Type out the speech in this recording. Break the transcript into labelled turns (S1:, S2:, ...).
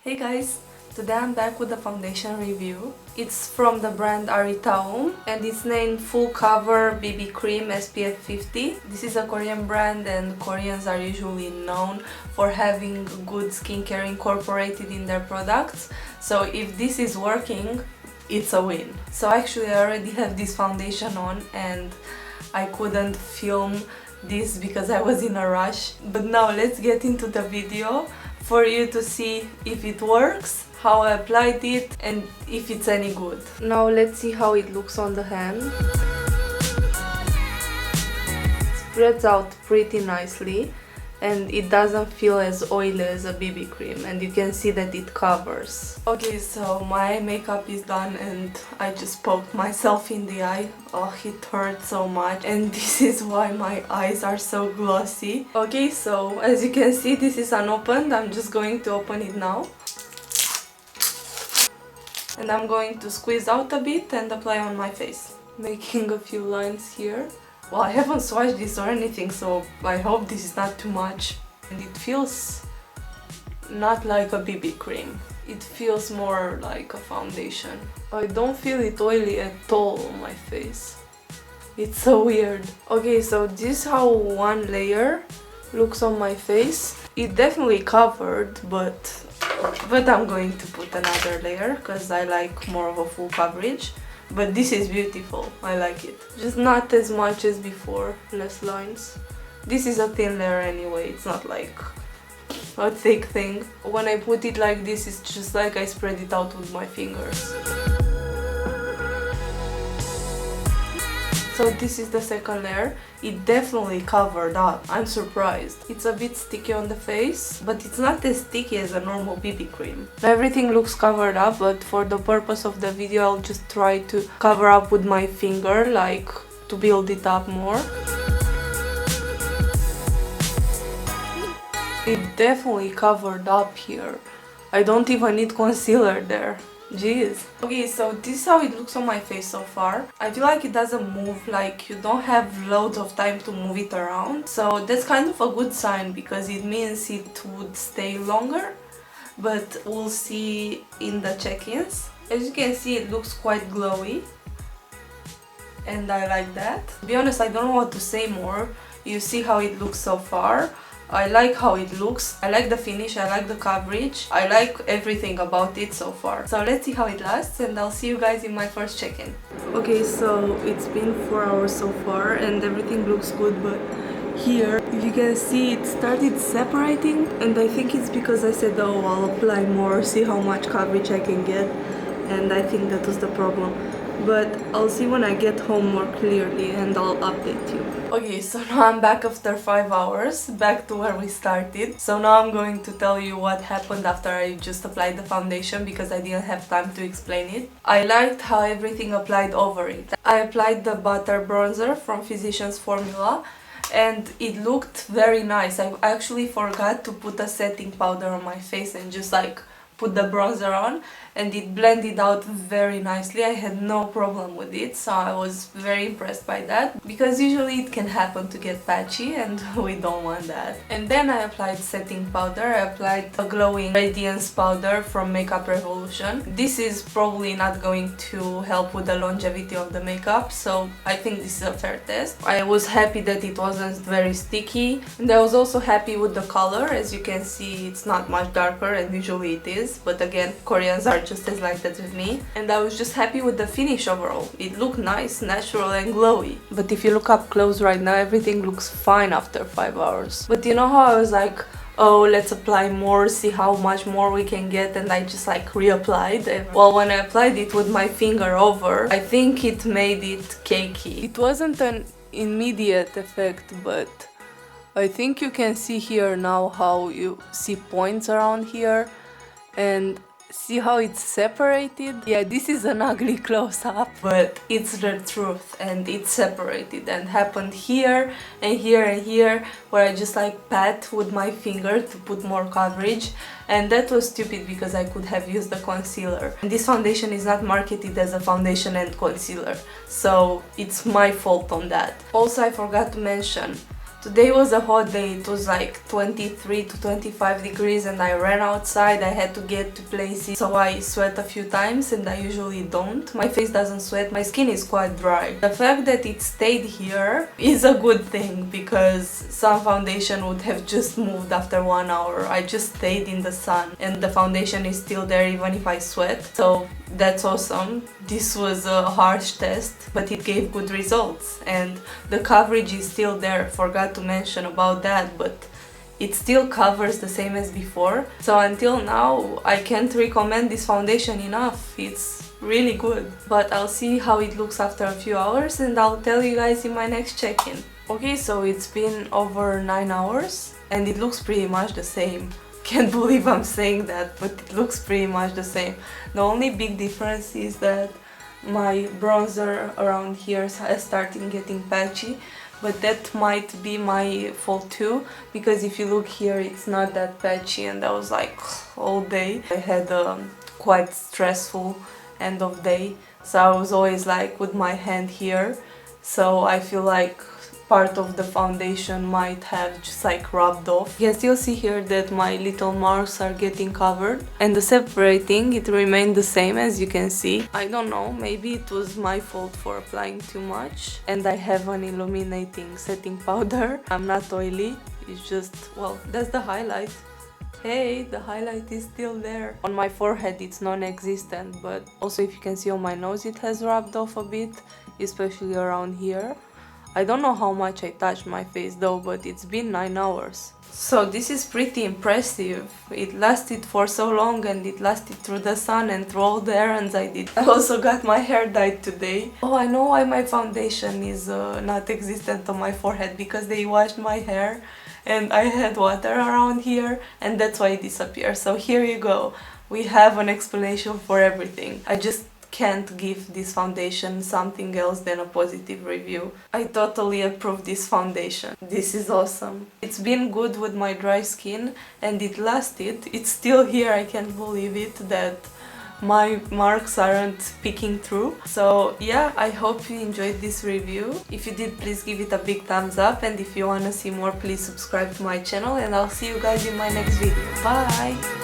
S1: Hey guys, today I'm back with a foundation review. It's from the brand Aritaum and it's named Full Cover BB Cream SPF 50. This is a Korean brand and Koreans are usually known for having good skincare incorporated in their products. So if this is working, it's a win. So actually I already have this foundation on and I couldn't film this because I was in a rush. But now let's get into the video for you to see if it works, how I applied it and if it's any good. Now let's see how it looks on the hand. It spreads out pretty nicely and it doesn't feel as oily as a BB cream, and you can see that it covers. Okay, so my makeup is done and I just poked myself in the eye. Oh, it hurt so much and this is why my eyes are so glossy. Okay, so as you can see, this is unopened. I'm just going to open it now. And I'm going to squeeze out a bit and apply on my face, making a few lines here. Well, I haven't swatched this or anything, so I hope this is not too much. And it feels not like a BB cream. It feels more like a foundation. I don't feel it oily at all on my face. It's so weird. Okay, so this is how one layer looks on my face. It definitely covered, but I'm going to put another layer because I like more of a full coverage. But this is beautiful, I like it. Just not as much as before, less lines. This is a thin layer anyway, it's not like a thick thing. When I put it like this, it's just like I spread it out with my fingers. So this is the second layer. It definitely covered up. I'm surprised. It's a bit sticky on the face, but it's not as sticky as a normal BB cream. Everything looks covered up, but for the purpose of the video, I'll just try to cover up with my finger, like to build it up more. It definitely covered up here. I don't even need concealer there. Jeez. Okay, so this is how it looks on my face so far. I feel like it doesn't move, like you don't have loads of time to move it around. So that's kind of a good sign because it means it would stay longer. But we'll see in the check-ins. As you can see, it looks quite glowy. And I like that. To be honest, I don't know what to say more. You see how it looks so far. I like how it looks, I like the finish, I like the coverage, I like everything about it so far. So let's see how it lasts and I'll see you guys in my first check-in. Okay, so it's been 4 hours so far and everything looks good, but here, if you can see, it started separating and I think it's because I said, oh, I'll apply more, see how much coverage I can get, and I think that was the problem. But I'll see when I get home more clearly and I'll update you. Okay, so now I'm back after 5 hours, back to where we started. So now I'm going to tell you what happened after I just applied the foundation because I didn't have time to explain it. I liked how everything applied over it. I applied the butter bronzer from Physicians Formula and it looked very nice. I actually forgot to put a setting powder on my face and just like put the bronzer on and it blended out very nicely. I had no problem with it, so I was very impressed by that because usually it can happen to get patchy and we don't want that. And then I applied setting powder. I applied a glowing radiance powder from Makeup Revolution. This is probably not going to help with the longevity of the makeup, so I think this is a fair test. I was happy that it wasn't very sticky and I was also happy with the color. As you can see, it's not much darker and usually it is, but again, Koreans are just as like that with me. And I was just happy with the finish overall. It looked nice, natural and glowy. But if you look up close right now, everything looks fine after 5 hours. But you know how I was like, oh, let's apply more, see how much more we can get, and I just like reapplied. And well, when I applied it with my finger over, I think it made it cakey. It wasn't an immediate effect, but I think you can see here now how you see points around here and see how it's separated. Yeah, this is an ugly close-up, but it's the truth and it's separated and happened here and here and here where I just like pat with my finger to put more coverage, and that was stupid because I could have used the concealer. And this foundation is not marketed as a foundation and concealer, so it's my fault on that. Also, I forgot to mention, Today was a hot day. It was like 23 to 25 degrees and I ran outside. I had to get to places, so I sweat a few times and I usually don't. My face doesn't sweat, my skin is quite dry. The fact that it stayed here is a good thing because some foundation would have just moved after 1 hour. I just stayed in the sun and the foundation is still there even if I sweat. So that's awesome. This was a harsh test, but it gave good results and the coverage is still there. Forgot to mention about that, but it still covers the same as before. So until now I can't recommend this foundation enough. It's really good, but I'll see how it looks after a few hours and I'll tell you guys in my next check-in. Okay, so it's been over 9 hours and it looks pretty much the same. Can't believe I'm saying that, but it looks pretty much the same. The only big difference is that my bronzer around here is starting getting patchy, but that might be my fault too, because if you look here it's not that patchy and I was like all day. I had a quite stressful end of day, so I was always like with my hand here, so I feel like part of the foundation might have just like rubbed off. You can still see here that my little marks are getting covered and the separating, it remained the same as you can see. I don't know, maybe it was my fault for applying too much and I have an illuminating setting powder. I'm not oily, it's just, well, that's the highlight. Hey, the highlight is still there. On my forehead it's non-existent, but also if you can see on my nose it has rubbed off a bit, especially around here. I don't know how much I touched my face though, but it's been 9 hours. So this is pretty impressive. It lasted for so long and it lasted through the sun and through all the errands I did. I also got my hair dyed today. Oh, I know why my foundation is not existent on my forehead, because they washed my hair and I had water around here and that's why it disappeared. So here you go. We have an explanation for everything. I just can't give this foundation something else than a positive review. I totally approve this foundation. This is awesome. It's been good with my dry skin and it lasted. It's still here, I can't believe it that my marks aren't peeking through. So yeah, I hope you enjoyed this review. If you did, please give it a big thumbs up, and if you wanna see more, please subscribe to my channel and I'll see you guys in my next video. Bye!